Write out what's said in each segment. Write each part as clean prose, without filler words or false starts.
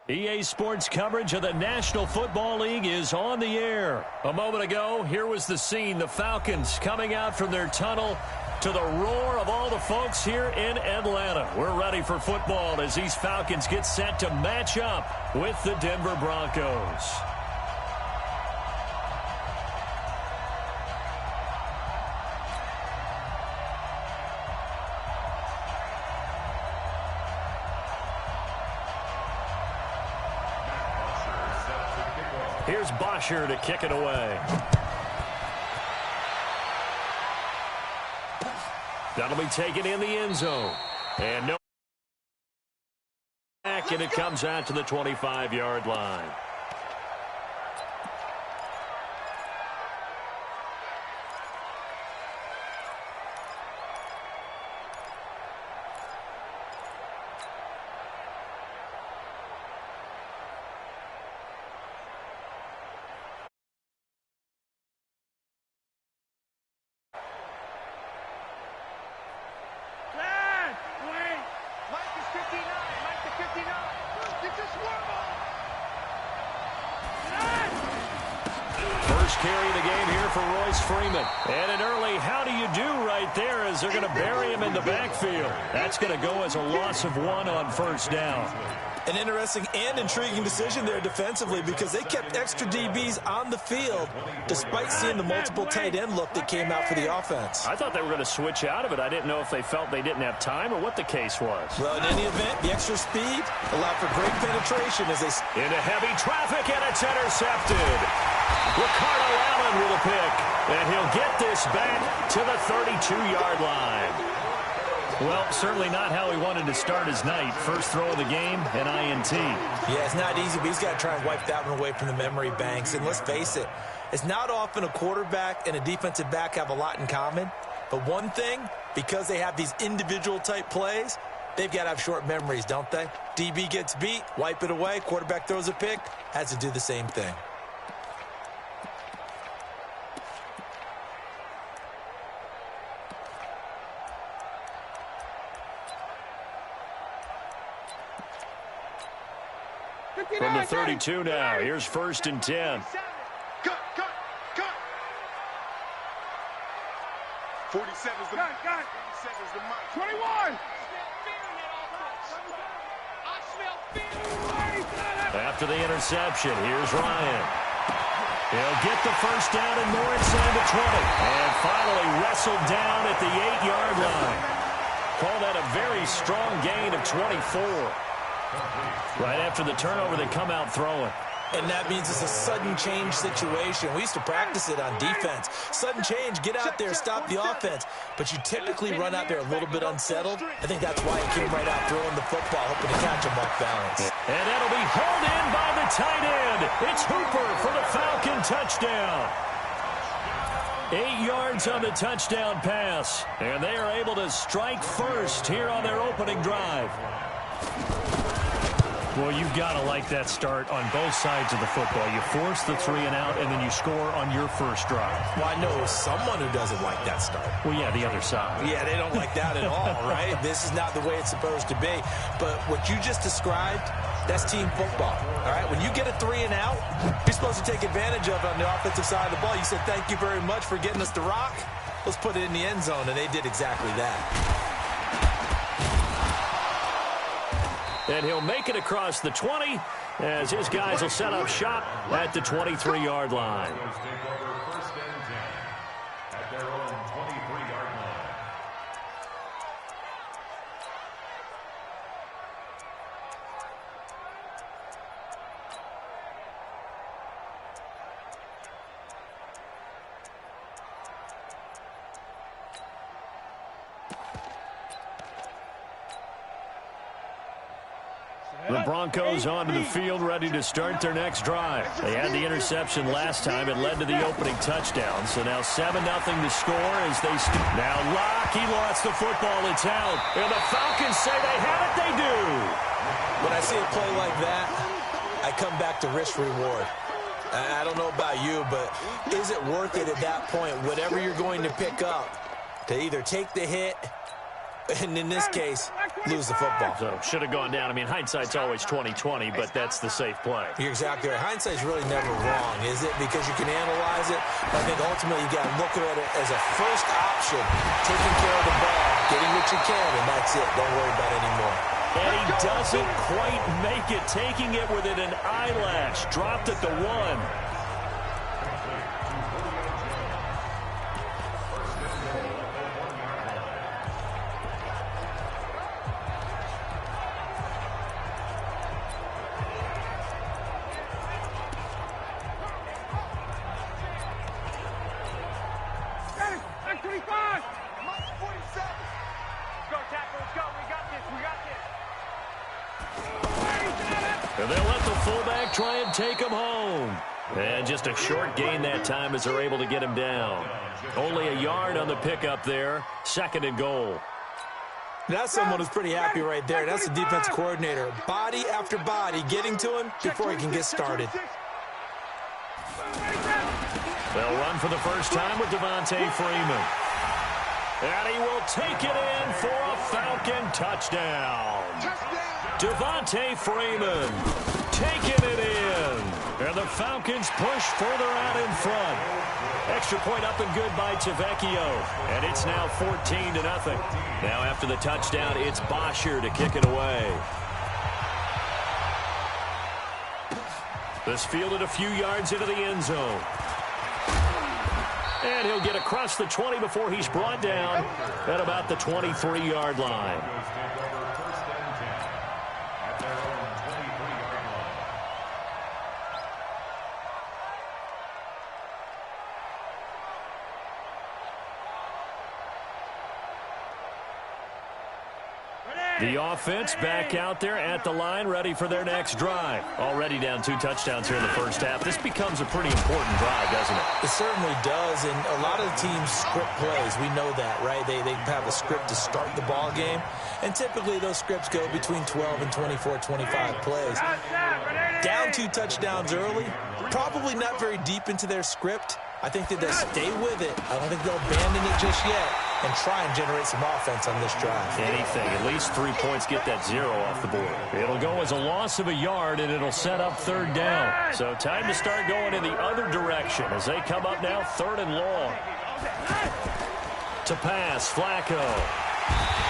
EA Sports coverage of the National Football League is on the air. A moment ago, here was the scene. The Falcons coming out from their tunnel to the roar of all the folks here in Atlanta. We're ready for football as these Falcons get set to match up with the Denver Broncos. Here's Bosher to kick it away. That'll be taken in the end zone. And no back, and it comes out to the 25-yard line. Carry the game here for Royce Freeman. And an early how do you do right there as they're going to bury him in the backfield. That's going to go as a loss of 1 on first down. An interesting and intriguing decision there defensively because they kept extra DBs on the field despite seeing the multiple tight end look that came out for the offense. I thought they were going to switch out of it. I didn't know if they felt they didn't have time or what the case was. Well, in any event, the extra speed allowed for great penetration as they... Into heavy traffic, and it's intercepted. Ricardo Allen with a pick, and he'll get this back to the 32-yard line. Well, certainly not how he wanted to start his night. First throw of the game, an INT. Yeah, it's not easy, but he's got to try and wipe that one away from the memory banks. And let's face it, it's not often a quarterback and a defensive back have a lot in common. But one thing, because they have these individual type plays, they've got to have short memories, don't they? DB gets beat, wipe it away, quarterback throws a pick, has to do the same thing. From the 32 now, here's 1st and 10. Cut. 47 is the mark. 47 is the mark. 21. After the interception, here's Ryan. He'll get the first down and more inside the 20. And finally wrestled down at the 8-yard line. Call that a very strong gain of 24. Right after the turnover, they come out throwing. And that means it's a sudden change situation. We used to practice it on defense. Sudden change, get out there, stop the offense. But you typically run out there a little bit unsettled. I think that's why he came right out throwing the football, hoping to catch him off balance. And that'll be hauled in by the tight end. It's Hooper for the Falcon touchdown. 8 yards on the touchdown pass. And they are able to strike first here on their opening drive. Well, you've got to like that start on both sides of the football. You force the 3 and out, and then you score on your first drive. Well, I know someone who doesn't like that start. Well, yeah, the other side. Yeah, they don't like that at all, right? This is not the way it's supposed to be. But what you just described, that's team football, all right? When you get a 3 and out, you're supposed to take advantage of it on the offensive side of the ball. You said, thank you very much for getting us the rock. Let's put it in the end zone, and they did exactly that. And he'll make it across the 20 as his guys will set up shop at the 23-yard line. The Broncos onto the field, ready to start their next drive. They had the interception last time. It led to the opening touchdown. So now 7-0 to score as they... Now Locke, he lost the football. It's out. And the Falcons say they have it. They do. When I see a play like that, I come back to risk-reward. I don't know about you, but is it worth it at that point, whatever you're going to pick up, to either take the hit, and in this case, lose the football. So should have gone down. I mean, hindsight's always 20/20, but that's the safe play. You're exactly right. Hindsight's really never wrong, is it? Because you can analyze it. But I think ultimately you got to look at it as a first option, taking care of the ball, getting what you can, and that's it. Don't worry about it anymore. And he doesn't quite make it, taking it within an eyelash. Dropped at the 1. And they'll let the fullback try and take him home. And just a short gain that time as they're able to get him down. Only a yard on the pickup there. 2nd and goal. That's someone who's pretty happy right there. That's the defense coordinator. Body after body getting to him before he can get started. They'll run for the first time with Devontae Freeman. And he will take it in for a Falcon touchdown. Devontae Freeman taking it in. And the Falcons push further out in front. Extra point up and good by Tavecchio. And it's now 14-0. Now after the touchdown, it's Bosher to kick it away. This fielded a few yards into the end zone. And he'll get across the 20 before he's brought down at about the 23-yard line. The offense back out there at the line, ready for their next drive. Already down 2 touchdowns here in the first half. This becomes a pretty important drive, doesn't it? It certainly does, and a lot of the teams script plays. We know that, right? They have a script to start the ball game, and typically those scripts go between 12 and 24, 25 plays. Down 2 touchdowns early, probably not very deep into their script. I think that they'll stay with it. I don't think they'll abandon it just yet and try and generate some offense on this drive. Anything. At least 3 points, get that 0 off the board. It'll go as a loss of a yard, and it'll set up 3rd down. So time to start going in the other direction as they come up now 3rd and long. To pass, Flacco.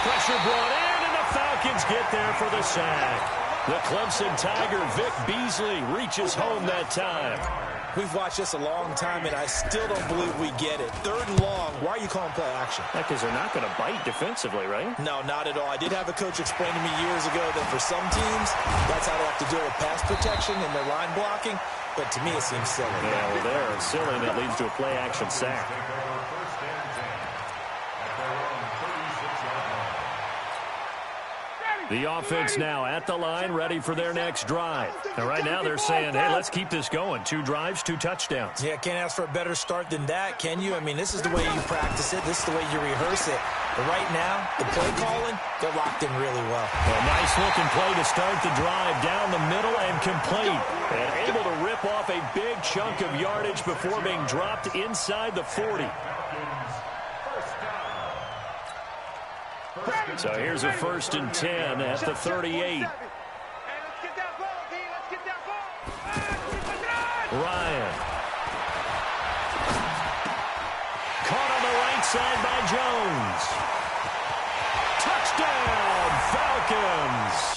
Pressure brought in, and the Falcons get there for the sack. The Clemson Tiger, Vic Beasley, reaches home that time. We've watched this a long time, and I still don't believe we get it. 3rd and long. Why are you calling play action? Because they're not going to bite defensively, right? No, not at all. I did have a coach explain to me years ago that for some teams, that's how they have to deal with pass protection and their line blocking. But to me, it seems silly. Yeah, well, there, silly, and that leads to a play-action sack. The offense now at the line, ready for their next drive. And right now they're saying, hey, let's keep this going. 2 drives, 2 touchdowns. Yeah, can't ask for a better start than that, can you? I mean, this is the way you practice it. This is the way you rehearse it. But right now, the play calling, they're locked in really well. A nice-looking play to start the drive. Down the middle and complete. And able to rip off a big chunk of yardage before being dropped inside the 40. So here's a 1st and 10 at the 38. Ryan. Caught on the right side by Jones. Touchdown, Falcons.